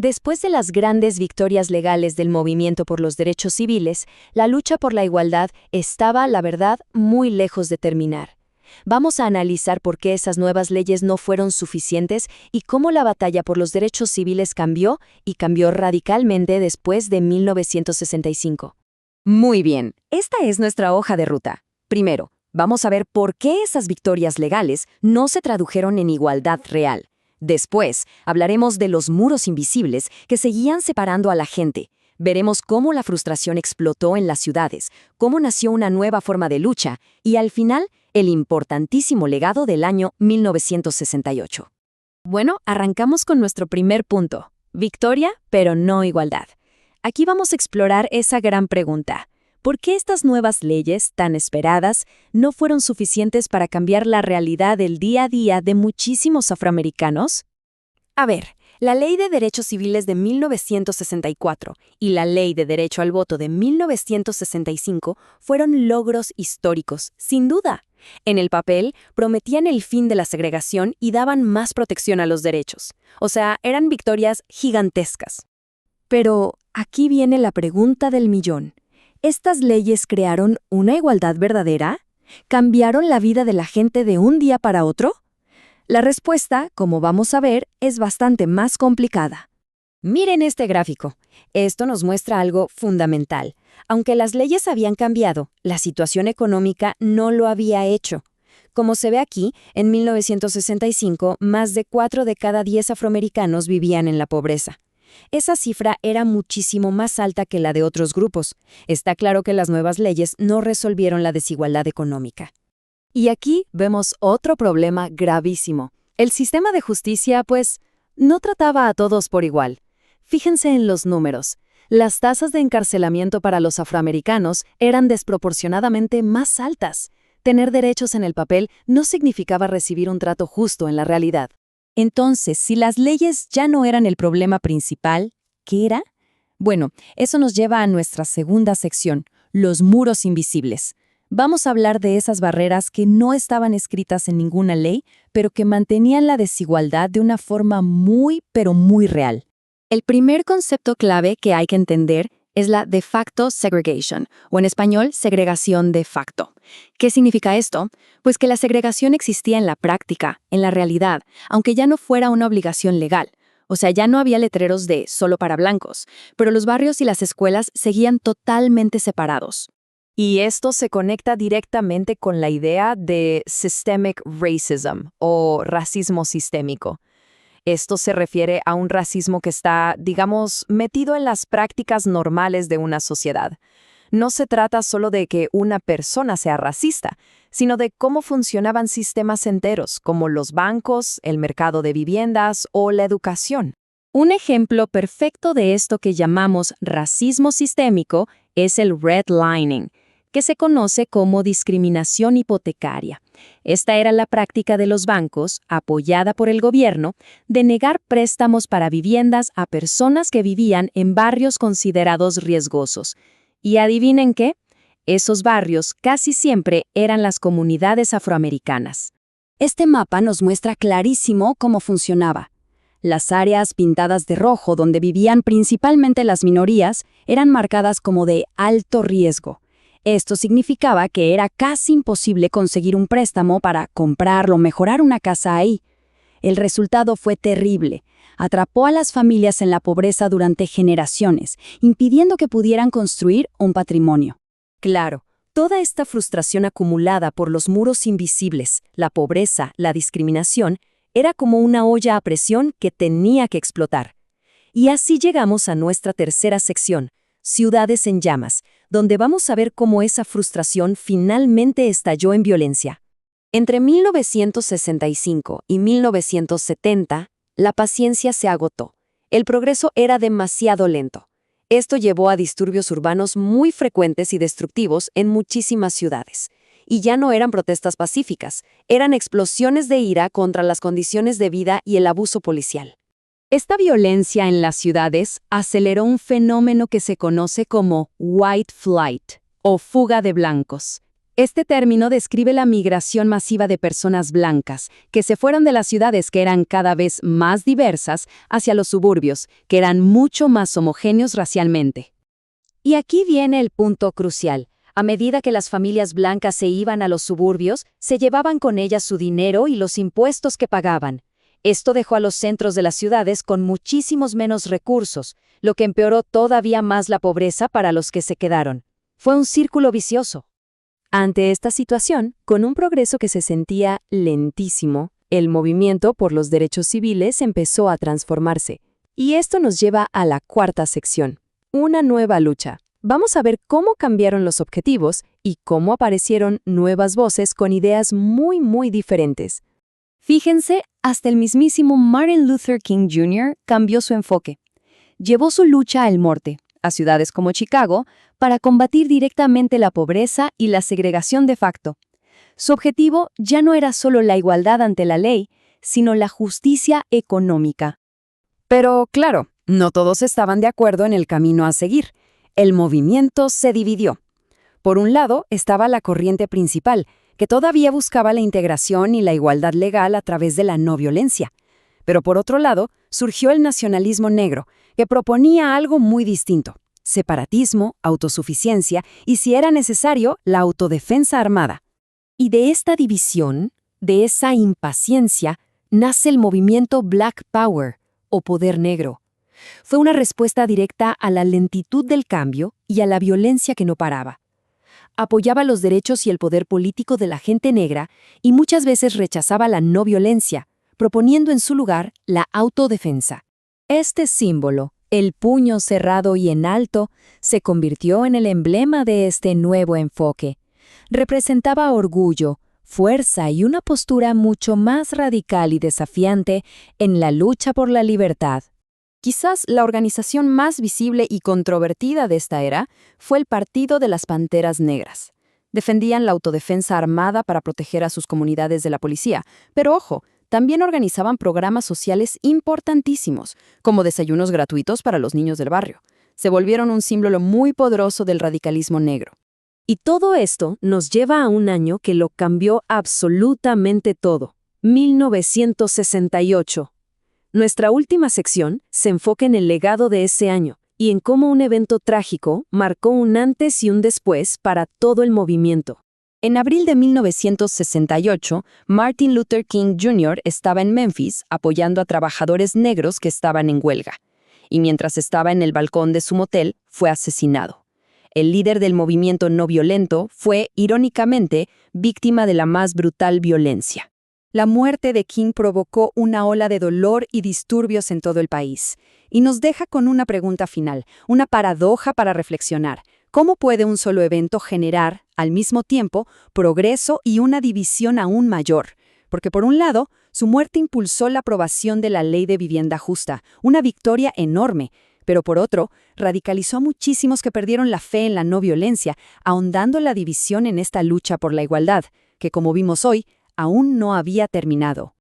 Después de las grandes victorias legales del movimiento por los derechos civiles, la lucha por la igualdad estaba, la verdad, muy lejos de terminar. Vamos a analizar por qué esas nuevas leyes no fueron suficientes y cómo la batalla por los derechos civiles cambió y cambió radicalmente después de 1965. Muy bien, esta es nuestra hoja de ruta. Primero, vamos a ver por qué esas victorias legales no se tradujeron en igualdad real. Después, hablaremos de los muros invisibles que seguían separando a la gente. Veremos cómo la frustración explotó en las ciudades, cómo nació una nueva forma de lucha y, al final, el importantísimo legado del año 1968. Bueno, arrancamos con nuestro primer punto. Victoria, pero no igualdad. Aquí vamos a explorar esa gran pregunta. ¿Por qué estas nuevas leyes, tan esperadas, no fueron suficientes para cambiar la realidad del día a día de muchísimos afroamericanos? A ver, la Ley de Derechos Civiles de 1964 y la Ley de Derecho al Voto de 1965 fueron logros históricos, sin duda. En el papel, prometían el fin de la segregación y daban más protección a los derechos. O sea, eran victorias gigantescas. Pero aquí viene la pregunta del millón. ¿Estas leyes crearon una igualdad verdadera? ¿Cambiaron la vida de la gente de un día para otro? La respuesta, como vamos a ver, es bastante más complicada. Miren este gráfico. Esto nos muestra algo fundamental. Aunque las leyes habían cambiado, la situación económica no lo había hecho. Como se ve aquí, en 1965, más de 4 de cada 10 afroamericanos vivían en la pobreza. Esa cifra era muchísimo más alta que la de otros grupos. Está claro que las nuevas leyes no resolvieron la desigualdad económica. Y aquí vemos otro problema gravísimo. El sistema de justicia, pues, no trataba a todos por igual. Fíjense en los números. Las tasas de encarcelamiento para los afroamericanos eran desproporcionadamente más altas. Tener derechos en el papel no significaba recibir un trato justo en la realidad. Entonces, si las leyes ya no eran el problema principal, ¿qué era? Bueno, eso nos lleva a nuestra segunda sección, los muros invisibles. Vamos a hablar de esas barreras que no estaban escritas en ninguna ley, pero que mantenían la desigualdad de una forma muy, pero muy real. El primer concepto clave que hay que entender es la de facto segregation, o en español, segregación de facto. ¿Qué significa esto? Pues que la segregación existía en la práctica, en la realidad, aunque ya no fuera una obligación legal. O sea, ya no había letreros de solo para blancos, pero los barrios y las escuelas seguían totalmente separados. Y esto se conecta directamente con la idea de systemic racism o racismo sistémico. Esto se refiere a un racismo que está, digamos, metido en las prácticas normales de una sociedad. No se trata solo de que una persona sea racista, sino de cómo funcionaban sistemas enteros, como los bancos, el mercado de viviendas o la educación. Un ejemplo perfecto de esto que llamamos racismo sistémico es el redlining, que se conoce como discriminación hipotecaria. Esta era la práctica de los bancos, apoyada por el gobierno, de negar préstamos para viviendas a personas que vivían en barrios considerados riesgosos. Y adivinen qué, esos barrios casi siempre eran las comunidades afroamericanas. Este mapa nos muestra clarísimo cómo funcionaba. Las áreas pintadas de rojo donde vivían principalmente las minorías eran marcadas como de alto riesgo. Esto significaba que era casi imposible conseguir un préstamo para comprar o mejorar una casa ahí. El resultado fue terrible. Atrapó a las familias en la pobreza durante generaciones, impidiendo que pudieran construir un patrimonio. Claro, toda esta frustración acumulada por los muros invisibles, la pobreza, la discriminación, era como una olla a presión que tenía que explotar. Y así llegamos a nuestra tercera sección, Ciudades en llamas, donde vamos a ver cómo esa frustración finalmente estalló en violencia. Entre 1965 y 1970, la paciencia se agotó. El progreso era demasiado lento. Esto llevó a disturbios urbanos muy frecuentes y destructivos en muchísimas ciudades. Y ya no eran protestas pacíficas, eran explosiones de ira contra las condiciones de vida y el abuso policial. Esta violencia en las ciudades aceleró un fenómeno que se conoce como white flight, o fuga de blancos. Este término describe la migración masiva de personas blancas, que se fueron de las ciudades que eran cada vez más diversas hacia los suburbios, que eran mucho más homogéneos racialmente. Y aquí viene el punto crucial. A medida que las familias blancas se iban a los suburbios, se llevaban con ellas su dinero y los impuestos que pagaban. Esto dejó a los centros de las ciudades con muchísimos menos recursos, lo que empeoró todavía más la pobreza para los que se quedaron. Fue un círculo vicioso. Ante esta situación, con un progreso que se sentía lentísimo, el movimiento por los derechos civiles empezó a transformarse. Y esto nos lleva a la cuarta sección, una nueva lucha. Vamos a ver cómo cambiaron los objetivos y cómo aparecieron nuevas voces con ideas muy diferentes. Fíjense, hasta el mismísimo Martin Luther King Jr. cambió su enfoque. Llevó su lucha al norte, a ciudades como Chicago, para combatir directamente la pobreza y la segregación de facto. Su objetivo ya no era solo la igualdad ante la ley, sino la justicia económica. Pero, claro, no todos estaban de acuerdo en el camino a seguir. El movimiento se dividió. Por un lado estaba la corriente principal, que todavía buscaba la integración y la igualdad legal a través de la no violencia. Pero por otro lado, surgió el nacionalismo negro, que proponía algo muy distinto: separatismo, autosuficiencia y, si era necesario, la autodefensa armada. Y de esta división, de esa impaciencia, nace el movimiento Black Power, o Poder Negro. Fue una respuesta directa a la lentitud del cambio y a la violencia que no paraba. Apoyaba los derechos y el poder político de la gente negra y muchas veces rechazaba la no violencia, proponiendo en su lugar la autodefensa. Este símbolo, el puño cerrado y en alto, se convirtió en el emblema de este nuevo enfoque. Representaba orgullo, fuerza y una postura mucho más radical y desafiante en la lucha por la libertad. Quizás la organización más visible y controvertida de esta era fue el Partido de las Panteras Negras. Defendían la autodefensa armada para proteger a sus comunidades de la policía, pero ojo, también organizaban programas sociales importantísimos, como desayunos gratuitos para los niños del barrio. Se volvieron un símbolo muy poderoso del radicalismo negro. Y todo esto nos lleva a un año que lo cambió absolutamente todo: 1968. Nuestra última sección se enfoca en el legado de ese año y en cómo un evento trágico marcó un antes y un después para todo el movimiento. En abril de 1968, Martin Luther King Jr. estaba en Memphis apoyando a trabajadores negros que estaban en huelga, y mientras estaba en el balcón de su motel, fue asesinado. El líder del movimiento no violento fue, irónicamente, víctima de la más brutal violencia. La muerte de King provocó una ola de dolor y disturbios en todo el país, y nos deja con una pregunta final, una paradoja para reflexionar. ¿Cómo puede un solo evento generar, al mismo tiempo, progreso y una división aún mayor? Porque por un lado, su muerte impulsó la aprobación de la Ley de Vivienda Justa, una victoria enorme, pero por otro, radicalizó a muchísimos que perdieron la fe en la no violencia, ahondando la división en esta lucha por la igualdad, que como vimos hoy, aún no había terminado.